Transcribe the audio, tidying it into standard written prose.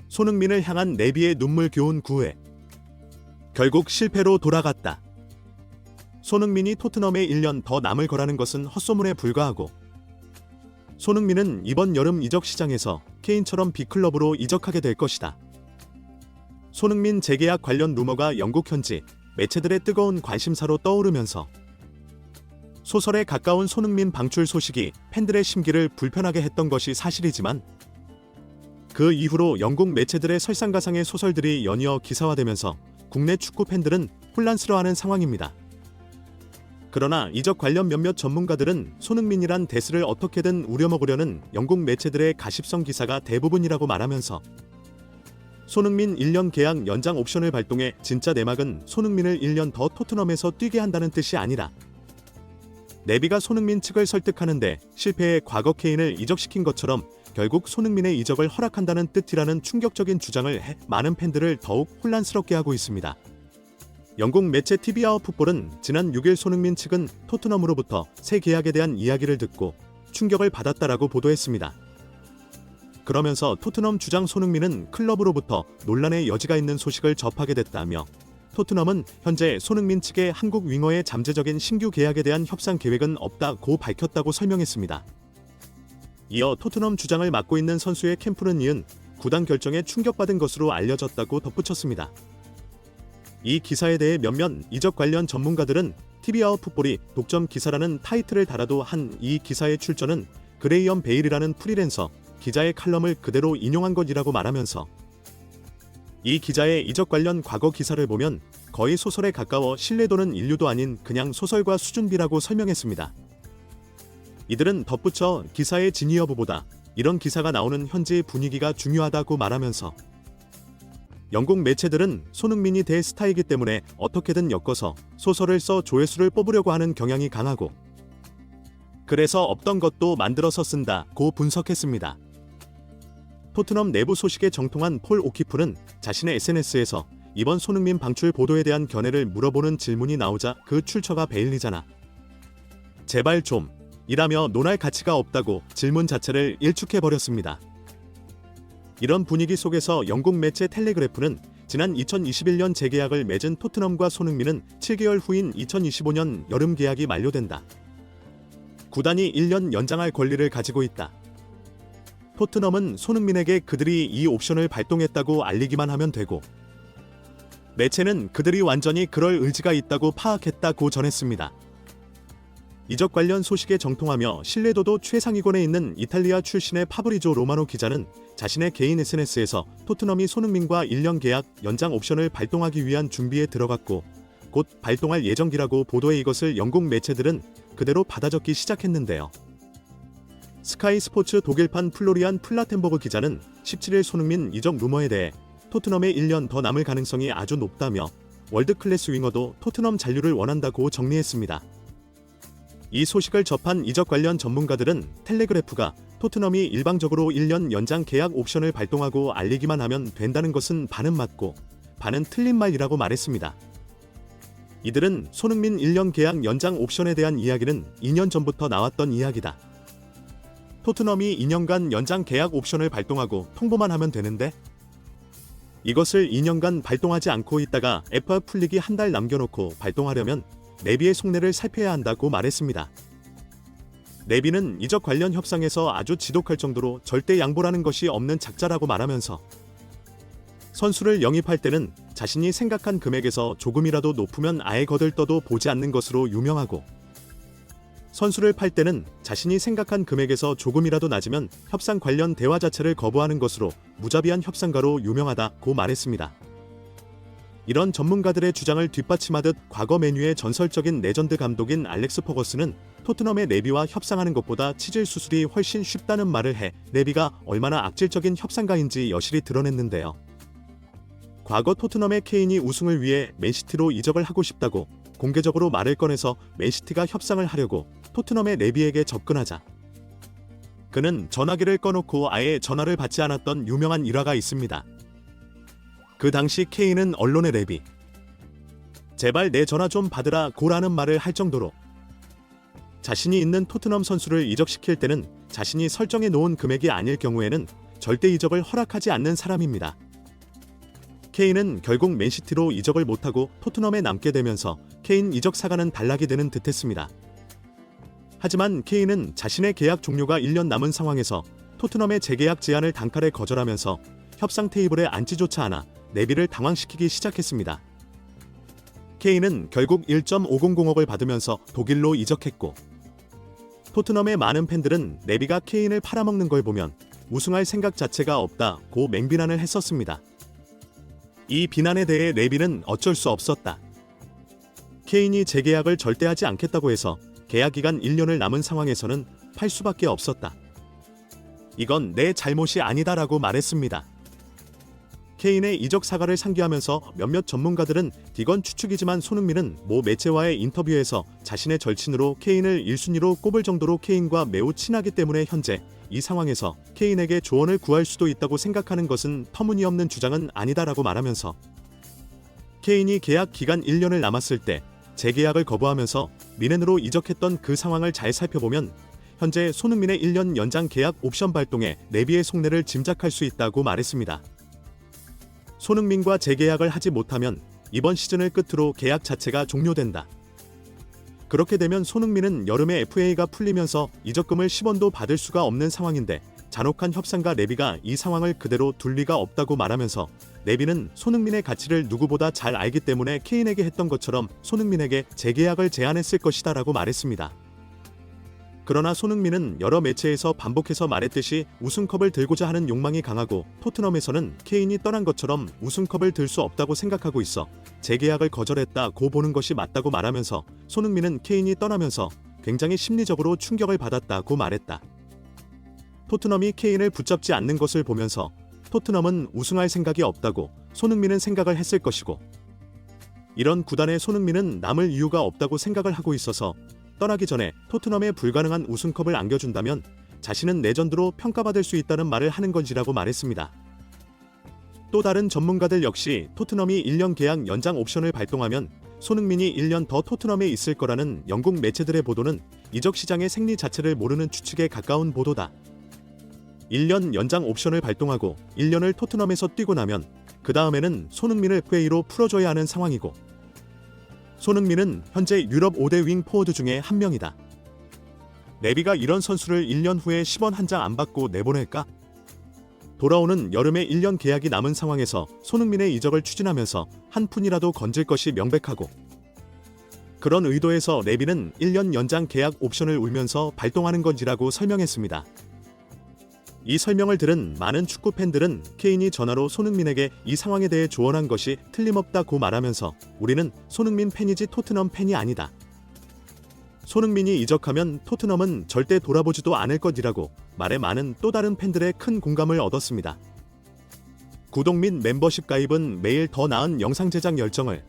손흥민을 향한 네비의 눈물 교훈 구회. 결국 실패로 돌아갔다. 손흥민이 토트넘에 1년 더 남을 거라는 것은 헛소문에 불과하고, 손흥민은 이번 여름 이적 시장에서 케인처럼 빅클럽으로 이적하게 될 것이다. 손흥민 재계약 관련 루머가 영국 현지 매체들의 뜨거운 관심사로 떠오르면서 소설에 가까운 손흥민 방출 소식이 팬들의 심기를 불편하게 했던 것이 사실이지만, 그 이후로 영국 매체들의 설상가상의 소설들이 연이어 기사화되면서 국내 축구 팬들은 혼란스러워하는 상황입니다. 그러나 이적 관련 몇몇 전문가들은 손흥민이란 대스를 어떻게든 우려먹으려는 영국 매체들의 가십성 기사가 대부분이라고 말하면서, 손흥민 1년 계약 연장 옵션을 발동해 진짜 내막은 손흥민을 1년 더 토트넘에서 뛰게 한다는 뜻이 아니라, 네비가 손흥민 측을 설득하는데 실패해 과거 케인을 이적시킨 것처럼 결국 손흥민의 이적을 허락한다는 뜻이라는 충격적인 주장을 해 많은 팬들을 더욱 혼란스럽게 하고 있습니다. 영국 매체 TV아웃 풋볼은 지난 6일 손흥민 측은 토트넘으로부터 새 계약에 대한 이야기를 듣고 충격을 받았다라고 보도했습니다. 그러면서 토트넘 주장 손흥민은 클럽으로부터 논란의 여지가 있는 소식을 접하게 됐다며, 토트넘은 현재 손흥민 측의 한국 윙어의 잠재적인 신규 계약에 대한 협상 계획은 없다고 밝혔다고 설명했습니다. 이어 토트넘 주장을 맡고 있는 선수의 캠프는 이은 구단 결정에 충격받은 것으로 알려졌다고 덧붙였습니다. 이 기사에 대해 몇몇 이적 관련 전문가들은 TV아웃 풋볼이 독점 기사라는 타이틀을 달아도 한 이 기사의 출처는 그레이엄 베일이라는 프리랜서 기자의 칼럼을 그대로 인용한 것이라고 말하면서, 이 기자의 이적 관련 과거 기사를 보면 거의 소설에 가까워 신뢰도는 인류도 아닌 그냥 소설과 수준비라고 설명했습니다. 이들은 덧붙여 기사의 진위 여부보다 이런 기사가 나오는 현지 분위기가 중요하다고 말하면서, 영국 매체들은 손흥민이 대스타이기 때문에 어떻게든 엮어서 소설을 써 조회수를 뽑으려고 하는 경향이 강하고, 그래서 없던 것도 만들어서 쓴다고 분석했습니다. 토트넘 내부 소식에 정통한 폴 오키프는 자신의 SNS에서 이번 손흥민 방출 보도에 대한 견해를 물어보는 질문이 나오자 그 출처가 베일리잖아, 제발 좀 이라며 논할 가치가 없다고 질문 자체를 일축해버렸습니다. 이런 분위기 속에서 영국 매체 텔레그래프는 지난 2021년 재계약을 맺은 토트넘과 손흥민은 7개월 후인 2025년 여름 계약이 만료된다. 구단이 1년 연장할 권리를 가지고 있다. 토트넘은 손흥민에게 그들이 이 옵션을 발동했다고 알리기만 하면 되고, 매체는 그들이 완전히 그럴 의지가 있다고 파악했다고 전했습니다. 이적 관련 소식에 정통하며 신뢰도도 최상위권에 있는 이탈리아 출신의 파브리조 로마노 기자는 자신의 개인 SNS에서 토트넘이 손흥민과 1년 계약 연장 옵션을 발동하기 위한 준비에 들어갔고 곧 발동할 예정이라고 보도해 이것을 영국 매체들은 그대로 받아적기 시작했는데요. 스카이 스포츠 독일판 플로리안 플라텐버그 기자는 17일 손흥민 이적 루머에 대해 토트넘에 1년 더 남을 가능성이 아주 높다며 월드클래스 윙어도 토트넘 잔류를 원한다고 정리했습니다. 이 소식을 접한 이적 관련 전문가들은 텔레그래프가 토트넘이 일방적으로 1년 연장 계약 옵션을 발동하고 알리기만 하면 된다는 것은 반은 맞고 반은 틀린 말이라고 말했습니다. 이들은 손흥민 1년 계약 연장 옵션에 대한 이야기는 2년 전부터 나왔던 이야기다. 토트넘이 2년간 연장 계약 옵션을 발동하고 통보만 하면 되는데, 이것을 2년간 발동하지 않고 있다가 FA 풀리기 한 달 남겨놓고 발동하려면 네비의 속내를 살펴야 한다고 말했습니다. 네비는 이적 관련 협상에서 아주 지독할 정도로 절대 양보라는 것이 없는 작자라고 말하면서, 선수를 영입할 때는 자신이 생각한 금액에서 조금이라도 높으면 아예 거들떠도 보지 않는 것으로 유명하고, 선수를 팔 때는 자신이 생각한 금액에서 조금이라도 낮으면 협상 관련 대화 자체를 거부하는 것으로 무자비한 협상가로 유명하다고 말했습니다. 이런 전문가들의 주장을 뒷받침하듯 과거 맨유의 전설적인 레전드 감독인 알렉스 퍼거슨은 토트넘의 네비와 협상하는 것보다 치질 수술이 훨씬 쉽다는 말을 해 네비가 얼마나 악질적인 협상가인지 여실히 드러냈는데요. 과거 토트넘의 케인이 우승을 위해 맨시티로 이적을 하고 싶다고 공개적으로 말을 꺼내서 맨시티가 협상을 하려고 토트넘의 네비에게 접근하자 그는 전화기를 꺼놓고 아예 전화를 받지 않았던 유명한 일화가 있습니다. 그 당시 케인은 언론의 네비, 제발 내 전화 좀 받으라 고라는 말을 할 정도로 자신이 있는 토트넘 선수를 이적시킬 때는 자신이 설정해 놓은 금액이 아닐 경우에는 절대 이적을 허락하지 않는 사람입니다. 케인은 결국 맨시티로 이적을 못하고 토트넘에 남게 되면서 케인 이적 사가는 단락이 되는 듯했습니다. 하지만 케인은 자신의 계약 종료가 1년 남은 상황에서 토트넘의 재계약 제안을 단칼에 거절하면서 협상 테이블에 앉지조차 않아 네비를 당황시키기 시작했습니다. 케인은 결국 1.500억을 받으면서 독일로 이적했고, 토트넘의 많은 팬들은 네비가 케인을 팔아먹는 걸 보면 우승할 생각 자체가 없다고 맹비난을 했었습니다. 이 비난에 대해 네비는 어쩔 수 없었다. 케인이 재계약을 절대 하지 않겠다고 해서 계약 기간 1년을 남은 상황에서는 팔 수밖에 없었다. 이건 내 잘못이 아니다라고 말했습니다. 케인의 이적 사과를 상기하면서 몇몇 전문가들은 이건 추측이지만 손흥민은 모 매체와의 인터뷰에서 자신의 절친으로 케인을 1순위로 꼽을 정도로 케인과 매우 친하기 때문에 현재 이 상황에서 케인에게 조언을 구할 수도 있다고 생각하는 것은 터무니없는 주장은 아니다라고 말하면서, 케인이 계약 기간 1년을 남았을 때 재계약을 거부하면서 미넨으로 이적했던 그 상황을 잘 살펴보면 현재 손흥민의 1년 연장 계약 옵션 발동에 네비의 속내를 짐작할 수 있다고 말했습니다. 손흥민과 재계약을 하지 못하면 이번 시즌을 끝으로 계약 자체가 종료된다. 그렇게 되면 손흥민은 여름에 FA가 풀리면서 이적금을 10원도 받을 수가 없는 상황인데 잔혹한 협상가 네비가 이 상황을 그대로 둘 리가 없다고 말하면서, 네비는 손흥민의 가치를 누구보다 잘 알기 때문에 케인에게 했던 것처럼 손흥민에게 재계약을 제안했을 것이다 라고 말했습니다. 그러나 손흥민은 여러 매체에서 반복해서 말했듯이 우승컵을 들고자 하는 욕망이 강하고 토트넘에서는 케인이 떠난 것처럼 우승컵을 들 수 없다고 생각하고 있어 재계약을 거절했다고 보는 것이 맞다고 말하면서, 손흥민은 케인이 떠나면서 굉장히 심리적으로 충격을 받았다고 말했다. 토트넘이 케인을 붙잡지 않는 것을 보면서 토트넘은 우승할 생각이 없다고 손흥민은 생각을 했을 것이고, 이런 구단에 손흥민은 남을 이유가 없다고 생각을 하고 있어서 떠나기 전에 토트넘에 불가능한 우승컵을 안겨준다면 자신은 레전드로 평가받을 수 있다는 말을 하는 건지라고 말했습니다. 또 다른 전문가들 역시 토트넘이 1년 계약 연장 옵션을 발동하면 손흥민이 1년 더 토트넘에 있을 거라는 영국 매체들의 보도는 이적 시장의 생리 자체를 모르는 추측에 가까운 보도다. 1년 연장 옵션을 발동하고 1년을 토트넘에서 뛰고 나면 그 다음에는 손흥민을 FA로 풀어줘야 하는 상황이고, 손흥민은 현재 유럽 5대 윙 포워드 중에 한 명이다. 네비가 이런 선수를 1년 후에 10원 한 장 안 받고 내보낼까? 돌아오는 여름에 1년 계약이 남은 상황에서 손흥민의 이적을 추진하면서 한 푼이라도 건질 것이 명백하고, 그런 의도에서 네비는 1년 연장 계약 옵션을 울면서 발동하는 건지라고 설명했습니다. 이 설명을 들은 많은 축구 팬들은 케인이 전화로 손흥민에게 이 상황에 대해 조언한 것이 틀림없다고 말하면서, 우리는 손흥민 팬이지 토트넘 팬이 아니다. 손흥민이 이적하면 토트넘은 절대 돌아보지도 않을 것이라고 말에 많은 또 다른 팬들의 큰 공감을 얻었습니다. 구독 및 멤버십 가입은 매일 더 나은 영상 제작 열정을